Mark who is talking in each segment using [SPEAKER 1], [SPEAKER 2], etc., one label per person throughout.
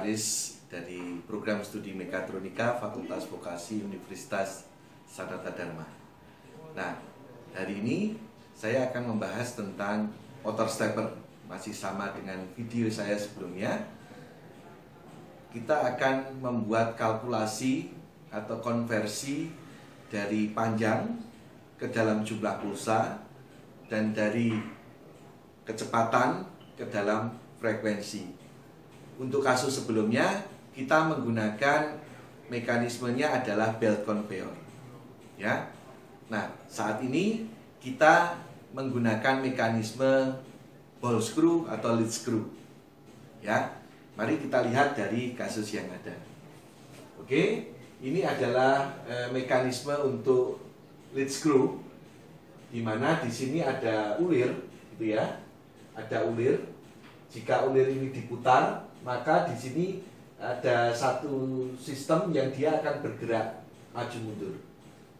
[SPEAKER 1] Aris dari program studi Mekatronika Fakultas Vokasi Universitas Sanata Dharma. Nah, hari ini saya akan membahas tentang motor stepper. Masih sama dengan video saya sebelumnya. Kita akan membuat kalkulasi atau konversi dari panjang ke dalam jumlah pulsa dan dari kecepatan ke dalam frekuensi. Untuk kasus sebelumnya kita menggunakan mekanismenya adalah belt conveyor, ya. Nah, saat ini kita menggunakan mekanisme ball screw atau lead screw, ya. Mari kita lihat dari kasus yang ada. Oke, ini adalah mekanisme untuk lead screw, di mana di sini ada ulir, gitu ya. Ada ulir. Jika ulir ini diputar, maka di sini ada satu sistem yang dia akan bergerak maju mundur.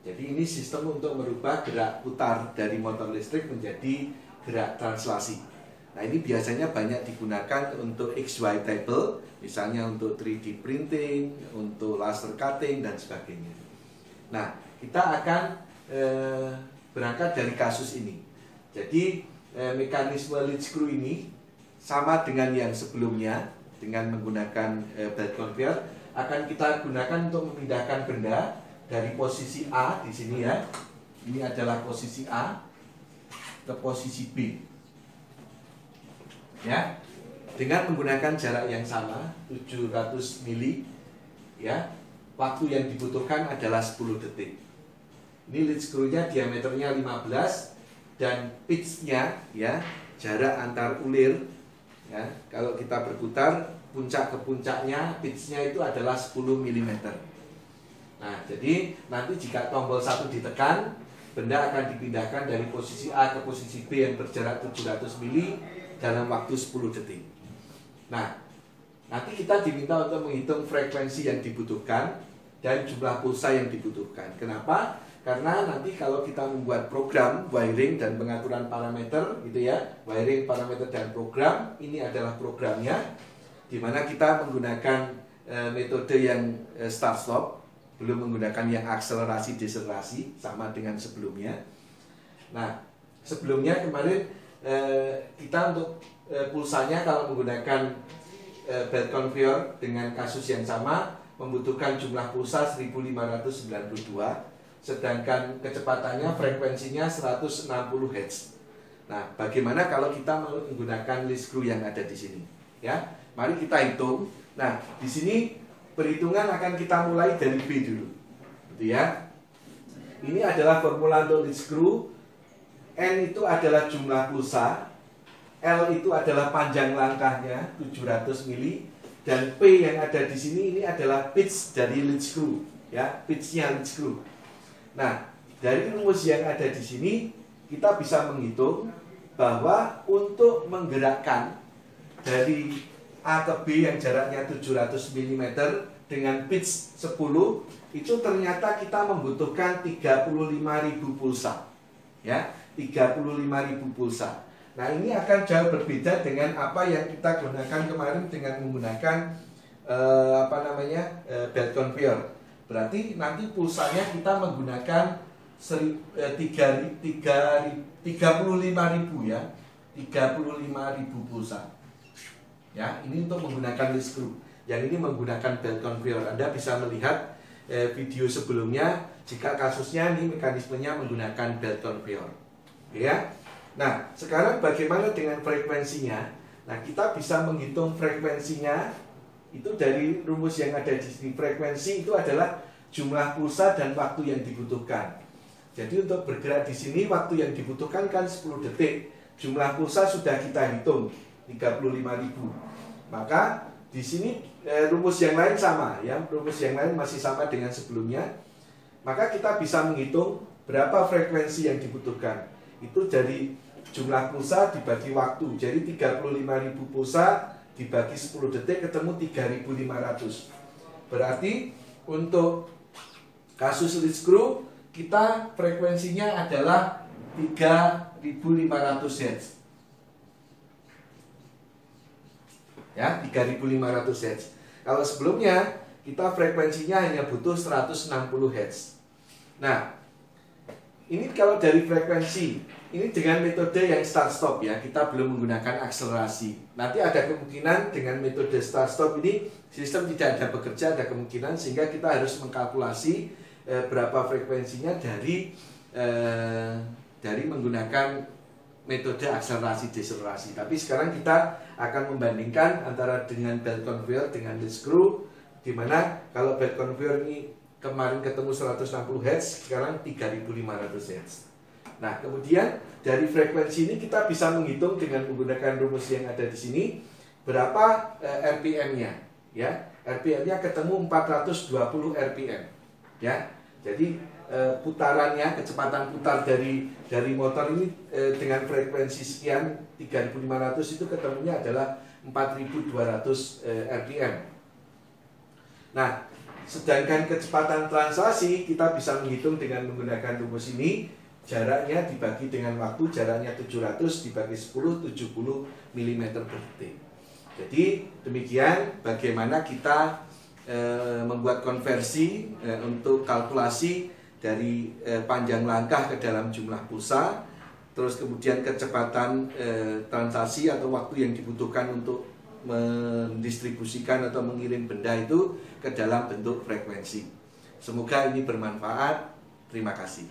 [SPEAKER 1] Jadi ini sistem untuk merubah gerak putar dari motor listrik menjadi gerak translasi. Nah, ini biasanya banyak digunakan untuk XY table, misalnya untuk 3D printing, untuk laser cutting dan sebagainya. Nah, kita akan berangkat dari kasus ini. Jadi mekanisme lead screw ini sama dengan yang sebelumnya. Dengan menggunakan belt conveyor akan kita gunakan untuk memindahkan benda dari posisi A di sini, ya. Ini adalah posisi A ke posisi B. Ya. Dengan menggunakan jarak yang sama 700 mili, ya. Waktu yang dibutuhkan adalah 10 detik. Ini lead screw-nya diameternya 15 dan pitch-nya, ya, jarak antar ulir, ya, kalau kita berputar puncak ke puncaknya, pitch-nya itu adalah 10 mm. Nah, jadi nanti jika tombol 1 ditekan, benda akan dipindahkan dari posisi A ke posisi B yang berjarak 700 mili dalam waktu 10 detik. Nah, nanti kita diminta untuk menghitung frekuensi yang dibutuhkan dan jumlah pulsa yang dibutuhkan. Kenapa? Karena nanti kalau kita membuat program wiring dan pengaturan parameter, gitu ya, wiring, parameter dan program, ini adalah programnya, di mana kita menggunakan metode yang start stop, belum menggunakan yang akselerasi deselerasi sama dengan sebelumnya. Nah, sebelumnya kemarin kita untuk pulsanya kalau menggunakan belt conveyor dengan kasus yang sama membutuhkan jumlah pulsa 1592. Sedangkan kecepatannya, frekuensinya 160 Hz. Nah, bagaimana kalau kita menggunakan lead screw yang ada di sini? Ya, mari kita hitung. Nah, di sini perhitungan akan kita mulai dari B dulu, gitu ya. Ini adalah formula untuk lead screw. N itu adalah jumlah pulsa, L itu adalah panjang langkahnya 700 mili, dan P yang ada di sini ini adalah pitch dari lead screw, ya, pitchnya lead screw. Nah, dari rumus yang ada di sini kita bisa menghitung bahwa untuk menggerakkan dari A ke B yang jaraknya 700 mm dengan pitch 10, itu ternyata kita membutuhkan 35.000 pulsa. Ya, 35.000 pulsa. Nah, ini akan jauh berbeda dengan apa yang kita gunakan kemarin dengan menggunakan belt conveyor. Berarti nanti pulsanya kita menggunakan 35.000 ya, 35.000 pulsa. Ya, ini untuk menggunakan lead screw. Yang ini menggunakan belt conveyor. Anda bisa melihat video sebelumnya jika kasusnya ini mekanismenya menggunakan belt conveyor. Ya. Nah, sekarang bagaimana dengan frekuensinya? Nah, kita bisa menghitung frekuensinya itu dari rumus yang ada di sini. Frekuensi itu adalah jumlah pulsa dan waktu yang dibutuhkan. Jadi untuk bergerak di sini waktu yang dibutuhkan kan 10 detik. Jumlah pulsa sudah kita hitung 35.000. Maka di sini rumus yang lain sama, ya. Rumus yang lain masih sama dengan sebelumnya. Maka kita bisa menghitung berapa frekuensi yang dibutuhkan. Itu dari jumlah pulsa dibagi waktu. Jadi 35.000 pulsa dibagi 10 detik ketemu 3.500. Berarti untuk kasus lead screw kita frekuensinya adalah 3.500 Hz. Ya, 3.500 Hz. Kalau sebelumnya kita frekuensinya hanya butuh 160 Hz. Nah, ini kalau dari frekuensi, ini dengan metode yang start stop ya, kita belum menggunakan akselerasi. Nanti ada kemungkinan dengan metode start stop ini sistem tidak ada bekerja, ada kemungkinan sehingga kita harus mengkalkulasi berapa frekuensinya dari menggunakan metode akselerasi deselerasi. Tapi sekarang kita akan membandingkan antara dengan belt conveyor dengan lead screw, di mana kalau belt conveyor ini kemarin ketemu 160 Hz, sekarang 3500 Hz. Nah, kemudian dari frekuensi ini kita bisa menghitung dengan menggunakan rumus yang ada di sini berapa RPM-nya, ya. RPM-nya ketemu 420 RPM, ya. Jadi putarannya, kecepatan putar dari motor ini dengan frekuensi sekian 3500 itu ketemunya adalah 4200 RPM. Nah, sedangkan kecepatan translasi kita bisa menghitung dengan menggunakan rumus ini, jaraknya dibagi dengan waktu, jaraknya 700 dibagi 10, 70 mm per detik. Jadi demikian bagaimana kita membuat konversi untuk kalkulasi dari panjang langkah ke dalam jumlah pulsa, terus kemudian kecepatan transaksi atau waktu yang dibutuhkan untuk mendistribusikan atau mengirim benda itu ke dalam bentuk frekuensi. Semoga ini bermanfaat. Terima kasih.